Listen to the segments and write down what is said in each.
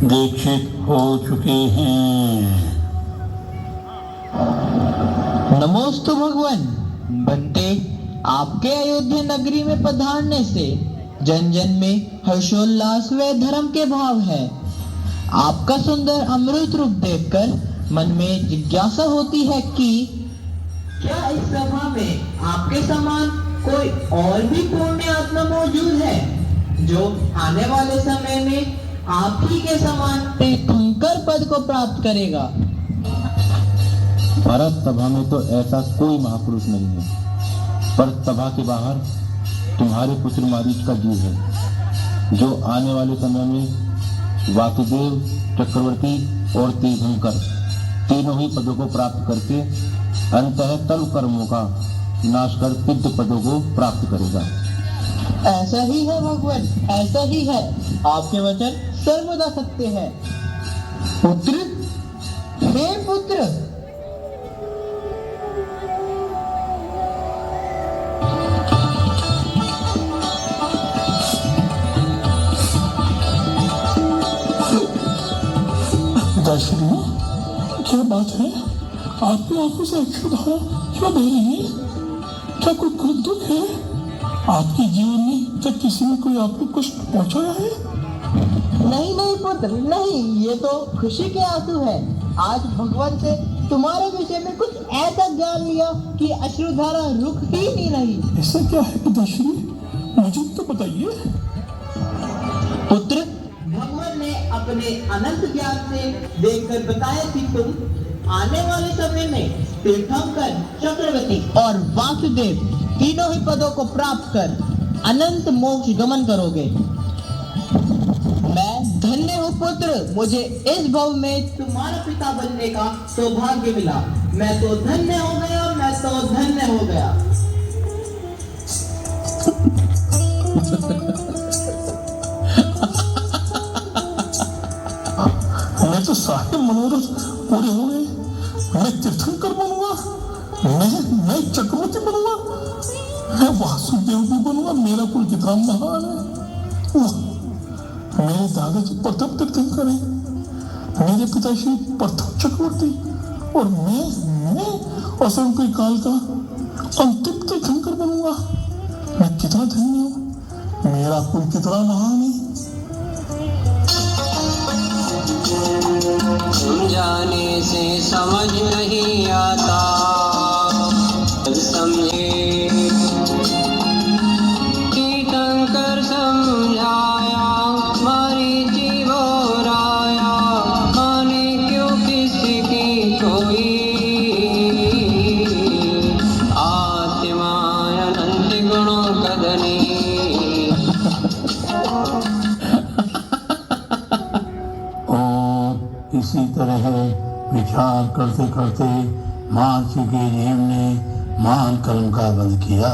दीक्षित हो चुके हैं। नमोस्तु भगवान। बंटे, आपके अयोध्या नगरी में पधारने से जन जन में हर्षोल्लास व धर्म के भाव है। आपका सुंदर अमृत रूप देखकर मन में जिज्ञासा होती है कि क्या इस सभा में आपके समान कोई और भी पुण्य आत्मा मौजूद है जो आने वाले समय में आप ही के समान तीर्थंकर पद को प्राप्त करेगा। भरत, सभा में तो ऐसा कोई महापुरुष नहीं है, पर सभा के बाहर तुम्हारे पुत्र मारीच का जीव है, जो आने वाले समय में वासुदेव, चक्रवर्ती और तीर्थंकर तीनों ही पदों को प्राप्त करके अंततः तल कर्मों का नाश कर सिद्ध पदों को प्राप्त करेगा। ऐसा ही है भगवान, ऐसा ही है। आपके वचन सर्वदा सत्य है। पुत्र, हे पुत्र, पिताश्री, क्या बात है? आपकी आंखों से अश्रुधारा क्यों बह रही है? क्या कोई क्रोध दुख है? आपके जीवन में क्या किसी ने कोई आपको कष्ट पहुंचाया है? नहीं नहीं पुत्र, नहीं, ये तो खुशी के आंसू है। आज भगवान से तुम्हारे विषय में कुछ ऐसा ज्ञान लिया कि अश्रुधारा रुक ही नहीं रही। ऐसा क्या है पिताश्री? मुझे तो बताइए। पुत्र, भगवान ने अपने अनंत ज्ञान से देखकर बताया कि तुम आने वाले समय में तीर्थंकर, चक्रवर्ती और वासुदेव तीनों ही पदों को प्राप्त कर अनंत मोक्ष गमन करोगे। मैं धन्य हूँ पुत्र, मुझे इस भव में तुम्हारा पिता बनने का सौभाग्य मिला। मैं तो धन्य हो गया, मैं तो धन्य हो गया। मैं तो सारे मनोरथ पूरे हो गए। मैं तीर्थंकर बनूंगा, मैं चक्रवर्ती बनूंगा, मैं वासुदेव भी बनूंगा। मेरा कुल कितना महान है। मेरे दादाजी प्रथम तीर्थंकर हैं, मेरे पिताश्री प्रथम चक्रवर्ती, और मैं असंख्य काल का अंतिम तीर्थंकर बनूंगा। मैं कितना धन्य हूँ, मेरा कुल कितना महान है। समझाने से समझ नहीं आता, समझे तीर्थंकर समझाया, मरीचि घोराया, माने क्यों किसी की कोई, आत्मा अनंत गुणों का धनी। इसी तरह विचार करते करते महर्षि के जीव ने महान कर्म का वध किया।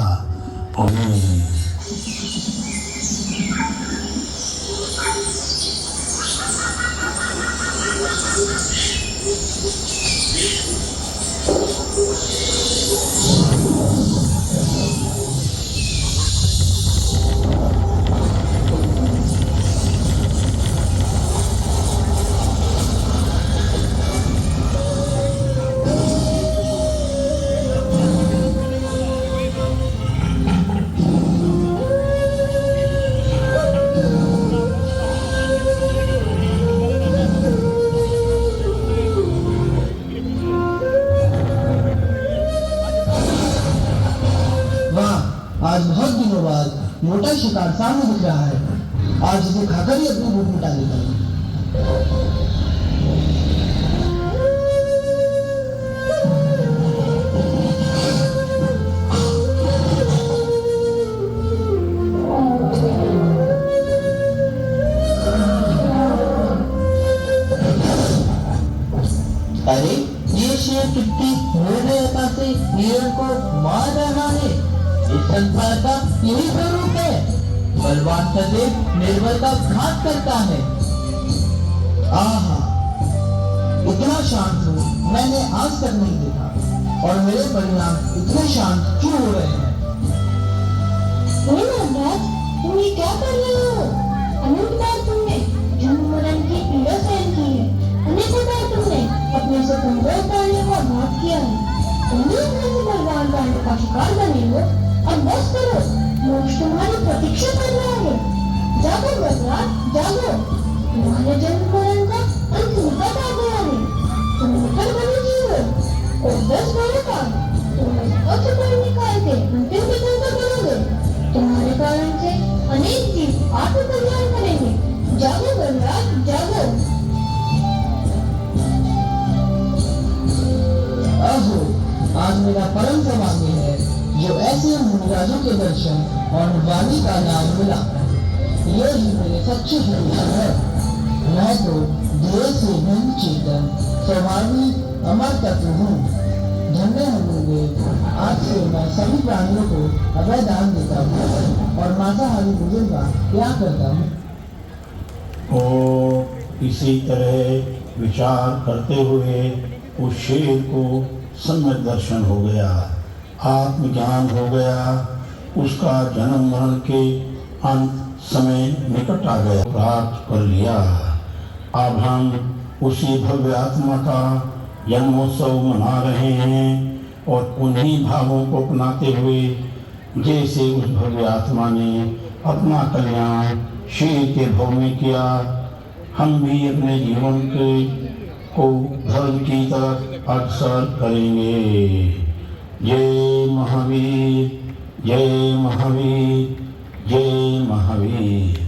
आज बहुत दिनों बाद मोटा शिकार सामने दिख रहा है। आज इसे खाकर ही अपनी भूख मिटा लेता हूँ। अरे, ये शेर कितनी निर्दयता से हिरण को मार रहा है। इस संसार का यही स्वरूप है। बलवान सदैव निर्बल का घात करता है। आहा, इतना शांत हूँ मैंने आज तक नहीं देखा, और मेरे परिणाम इतने शांत क्यों हो रहे हैं? तुम ये क्या कर रहे हो? अनंत बार तुमने जन्म मरण की पीड़ा सजा सहन की है। अनेकों बार तुमने अपने से कमजोर प्राणियों का घात किया है। तुम भी अपने से बलवान प्राणियों का शिकार बने हो। अब बस करो, मोक्ष तुम्हारी प्रतीक्षा कर रहा है। जागो बलराज, जागो। तुम्हारे जन्म मरण का अंत निकट आ गया है। तुम निकट बने जीव हो और 10 वर्षों का तुम इस असफल निकाय के अंतिम विकल्प बनोगे। तुम्हारे कारण से अनेक जीव आत्म कल्याण करेंगे। जागो बलराज, जागो। अहो, आज मेरा परम सौभाग्य है जो ऐसे मुनिराजों के दर्शन और वाणी का नाम मिला। ये ही मेरे सच्चे भगवान है। मैं तो देह से भिन्न चेतन स्वाभाविक अमर तत्व हूँ। धन्य होंगे, आज से मैं सभी प्राणियों को अभय दान देता हूँ और मांसाहारी भोजन का त्याग करता हूँ। और इसी तरह विचार करते हुए उस शेर को सम्यक दर्शन हो गया, आत्मज्ञान हो गया। उसका जन्म मरण के अंत समय निकट आ गया, प्राप्त कर लिया। अब हम उसी भव्य आत्मा का जन्मोत्सव मना रहे हैं और उन्हीं भावों को अपनाते हुए जैसे उस भव्य आत्मा ने अपना कल्याण शेर के भाव में किया, हम भी अपने जीवन को धर्म की तरफ अग्रसर करेंगे। जय महावीर, जय महावीर, जय महावीर।